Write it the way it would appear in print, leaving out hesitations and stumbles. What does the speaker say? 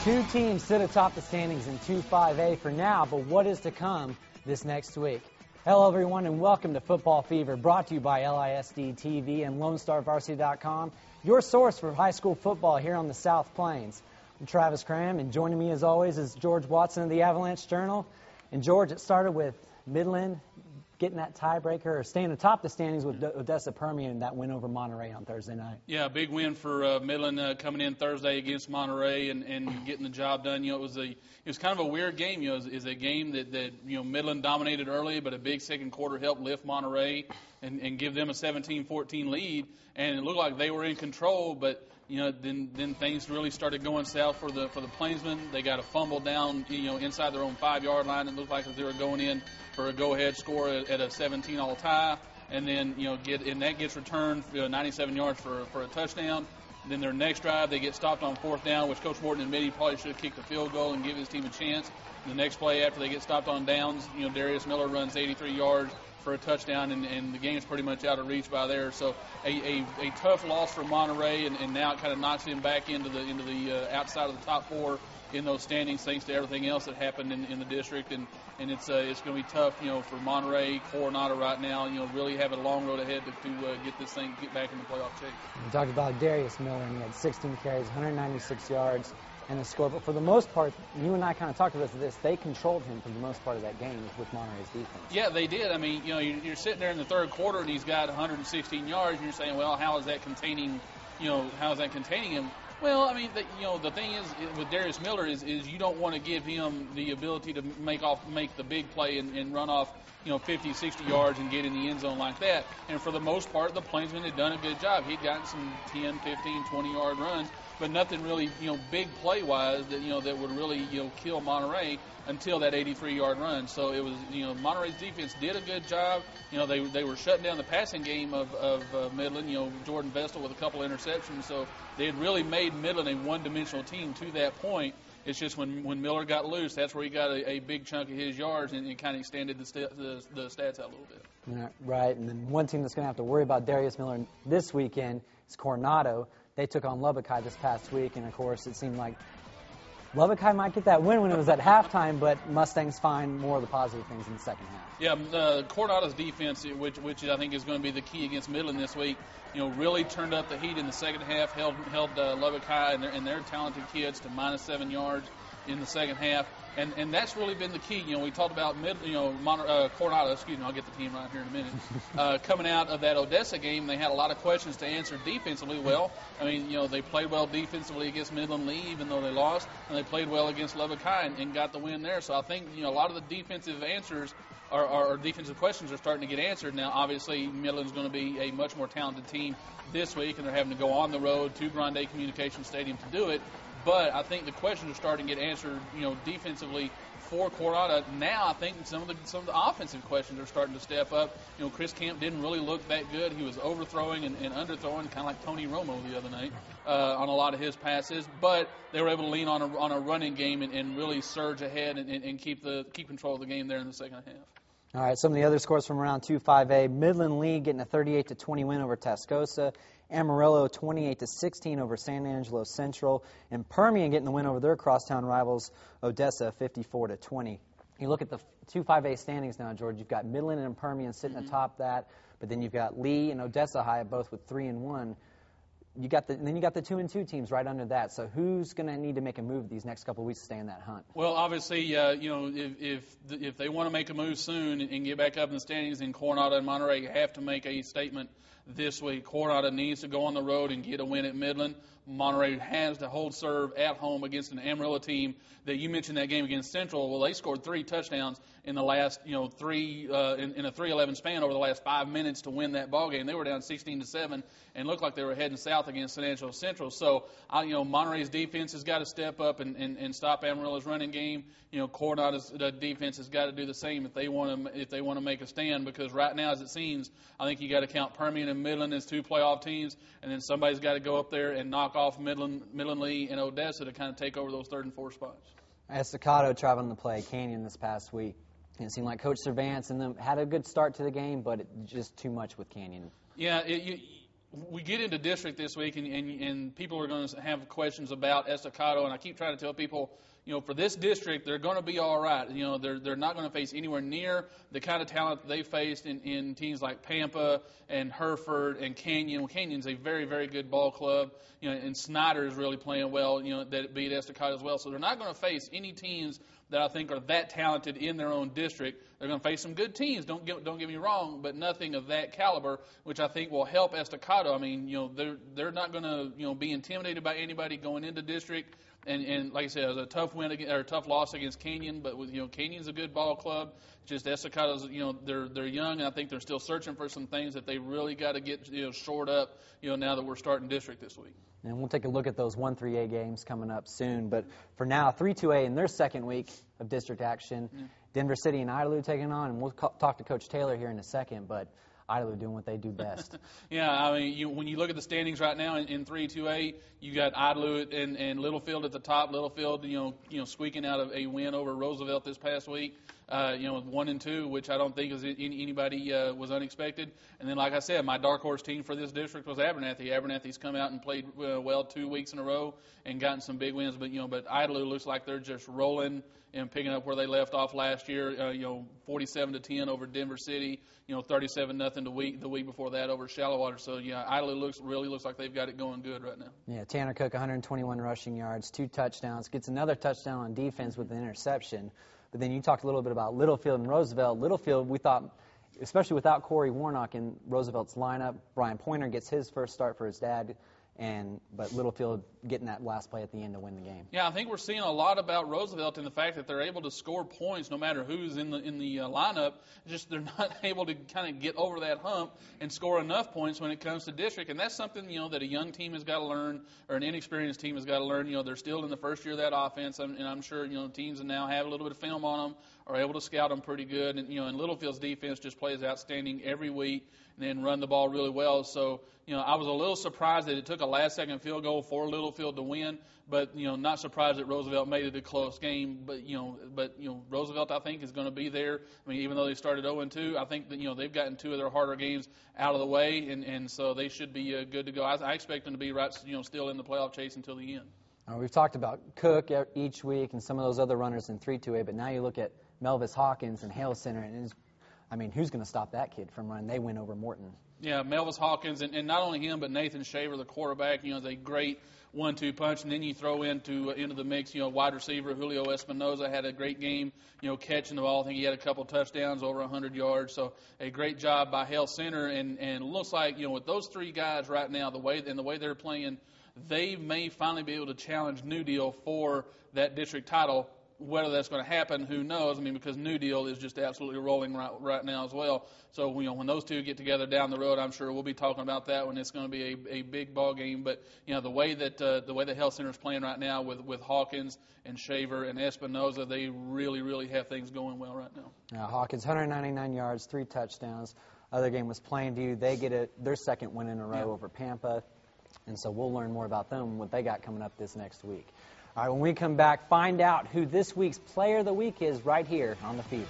Two teams sit atop the standings in 2-5A for now, but what is to come this next week? Hello, everyone, and welcome to Football Fever, brought to you by LISD TV and LoneStarVarsity.com, your source for high school football here on the South Plains. I'm Travis Cram, and joining me, as always, is George Watson of the Avalanche-Journal. And, George, it started with Midland getting that tiebreaker, or staying atop the standings with Odessa Permian, that win over Monterey on Thursday night. Yeah, big win for Midland coming in Thursday against Monterey and getting the job done. You know, it was kind of a weird game. You know, it was a game that Midland dominated early, but a big second quarter helped lift Monterey and give them a 17-14 lead, and it looked like they were in control, but then things really started going south for the Plainsmen. They got a fumble down, inside their own 5-yard line. It looked like they were going in for a go-ahead score at a 17-all tie, and then that gets returned 97 yards for a touchdown. Then their next drive, they get stopped on fourth down, which Coach Morton admitted he probably should have kicked a field goal and give his team a chance. The next play after they get stopped on downs, Darius Miller runs 83 yards for a touchdown, and the game's pretty much out of reach by there. So a tough loss for Monterey, and now it kind of knocks him back into the outside of the top four in those standings, thanks to everything else that happened in the district, and it's going to be tough, for Monterey, Coronado right now, really have a long road ahead to get back in the playoff chase. We talked about Darius Miller, and he had 16 carries, 196 yards, and a score. But for the most part, you and I kind of talked about this. They controlled him for the most part of that game with Monterey's defense. Yeah, they did. I mean, you're sitting there in the third quarter, and he's got 116 yards, and you're saying, well, how is that containing him? Well, I mean, the thing is with Darius Miller is you don't want to give him the ability to make the big play and run off 50, 60 yards and get in the end zone like that. And for the most part, the Plainsmen had done a good job. He'd gotten some 10, 15, 20-yard runs, but nothing really big play-wise that would really kill Monterey until that 83-yard run. So it was Monterey's defense did a good job. They were shutting down the passing game of Midland. Jordan Vestal with a couple interceptions. So they had really made Midland a one-dimensional team to that point. It's just when Miller got loose, that's where he got a big chunk of his yards and kind of extended the stats out a little bit. Yeah, right, and then one team that's going to have to worry about Darius Miller this weekend is Coronado. They took on Lubbock High this past week, and, of course, it seemed like Lubbock High might get that win when it was at halftime, but Mustangs find more of the positive things in the second half. Yeah, Coronado's defense, which I think is going to be the key against Midland this week, really turned up the heat in the second half, held Lubbock High and their talented kids to -7 yards in the second half, and that's really been the key. We talked about Coronado. Excuse me, I'll get the team right here in a minute. Coming out of that Odessa game, they had a lot of questions to answer defensively. Well, I mean, they played well defensively against Midland Lee, even though they lost, and they played well against Lubbock High and got the win there. So I think a lot of the defensive answers or defensive questions are starting to get answered now. Obviously, Midland's going to be a much more talented team this week, and they're having to go on the road to Grande Communications Stadium to do it. But I think the questions are starting to get answered, defensively for Coronado. Now I think some of the offensive questions are starting to step up. Chris Camp didn't really look that good. He was overthrowing and underthrowing, kind of like Tony Romo the other night on a lot of his passes. But they were able to lean on a running game and really surge ahead and keep control of the game there in the second half. All right, some of the other scores from round 2-5A. Midland Lee getting a 38-20 win over Tascosa. Amarillo 28-16 over San Angelo Central. And Permian getting the win over their crosstown rivals, Odessa, 54-20. You look at the 2-5A standings now, George. You've got Midland and Permian sitting atop that, but then you've got Lee and Odessa High both with 3-1. Then you got the 2-2 teams right under that. So who's going to need to make a move these next couple of weeks to stay in that hunt? Well, obviously, if they want to make a move soon and get back up in the standings, then Coronado and Monterey have to make a statement this week. Coronado needs to go on the road and get a win at Midland. Monterey has to hold serve at home against an Amarillo team that you mentioned that game against Central. Well, they scored 3 touchdowns in the last, in a 3-11 span over the last 5 minutes to win that ball game. They were down 16-7 and looked like they were heading south against San Angelo Central. So, Monterey's defense has got to step up and stop Amarillo's running game. Coronado's defense has got to do the same if they want to make a stand, because right now, as it seems, I think you got to count Permian and Midland as 2 playoff teams, and then somebody's got to go up there and knock off Midland Lee and Odessa to kind of take over those 3rd and 4th spots. Estacado traveling to play Canyon this past week. It seemed like Coach Cervantz and them had a good start to the game, but just too much with Canyon. Yeah, we get into district this week, and people are going to have questions about Estacado, and I keep trying to tell people, for this district, they're going to be all right. They're not going to face anywhere near the kind of talent that they faced in teams like Pampa and Hereford and Canyon. Well, Canyon's a very, very good ball club, and Snyder is really playing well, that beat Estacado as well. So they're not going to face any teams that I think are that talented in their own district. They're going to face some good teams, don't get me wrong, but nothing of that caliber, which I think will help Estacado. I mean, they're not going to, be intimidated by anybody going into district. And like I said, it was a tough tough loss against Canyon, but with Canyon's a good ball club. Just Estacado's, they're young, and I think they're still searching for some things that they really got to get shored up. Now that we're starting district this week. And we'll take a look at those 1-3A games coming up soon. But for now, 3-2A in their second week of district action. Yeah. Denver City and Idalou taking on, and we'll talk to Coach Taylor here in a second. But Idalou doing what they do best. Yeah, I mean, when you look at the standings right now in 3-2A, you got Idalou and Littlefield at the top. Littlefield, squeaking out of a win over Roosevelt this past week. 1-2, which I don't think anybody was unexpected. And then, like I said, my dark horse team for this district was Abernathy. Abernathy's come out and played well 2 weeks in a row and gotten some big wins. But but Idalou looks like they're just rolling and picking up where they left off last year. 47-10 over Denver City. 37-0 the week before that over Shallowater. So Idalou really looks like they've got it going good right now. Yeah, Tanner Cook, 121 rushing yards, 2 touchdowns, gets another touchdown on defense with an interception. But then you talked a little bit about Littlefield and Roosevelt. Littlefield, we thought, especially without Corey Warnock in Roosevelt's lineup, Brian Pointer gets his first start for his dad, but Littlefield getting that last play at the end to win the game. Yeah, I think we're seeing a lot about Roosevelt in the fact that they're able to score points no matter who's in the lineup. Just they're not able to kind of get over that hump and score enough points when it comes to district, and that's something that a young team has got to learn, or an inexperienced team has got to learn. They're still in the first year of that offense, and I'm sure teams that now have a little bit of film on them are able to scout them pretty good. And and Littlefield's defense just plays outstanding every week, and then run the ball really well. So I was a little surprised that it took a last-second field goal for Littlefield to win, but not surprised that Roosevelt made it a close game. But Roosevelt, I think, is going to be there. I mean, even though they started 0-2, I think that they've gotten 2 of their harder games out of the way, and so they should be good to go. I expect them to be right, still in the playoff chase until the end. We've talked about Cook each week and some of those other runners in 3-2A, but now you look at Melvis Hawkins and Hale Center, and who's going to stop that kid from running? They win over Morton. Yeah, Melvis Hawkins, and not only him, but Nathan Shaver, the quarterback, is a great 1-2 punch. And then you throw into the mix, wide receiver Julio Espinoza had a great game, catching the ball. I think he had a couple touchdowns, over 100 yards. So a great job by Hale Center, and it looks like with those 3 guys right now, the way they're playing, they may finally be able to challenge New Deal for that district title. Whether that's going to happen, who knows? Because New Deal is just absolutely rolling right now as well. So when those 2 get together down the road, I'm sure we'll be talking about that when it's going to be a big ball game. But the way that Health Center is playing right now with Hawkins and Shaver and Espinoza, they really, really have things going well right now. Hawkins, 199 yards, 3 touchdowns. Other game was Plainview. They get their second win in a row over Pampa, and so we'll learn more about them, what they got coming up this next week. All right, when we come back, find out who this week's Player of the Week is right here on The Fever.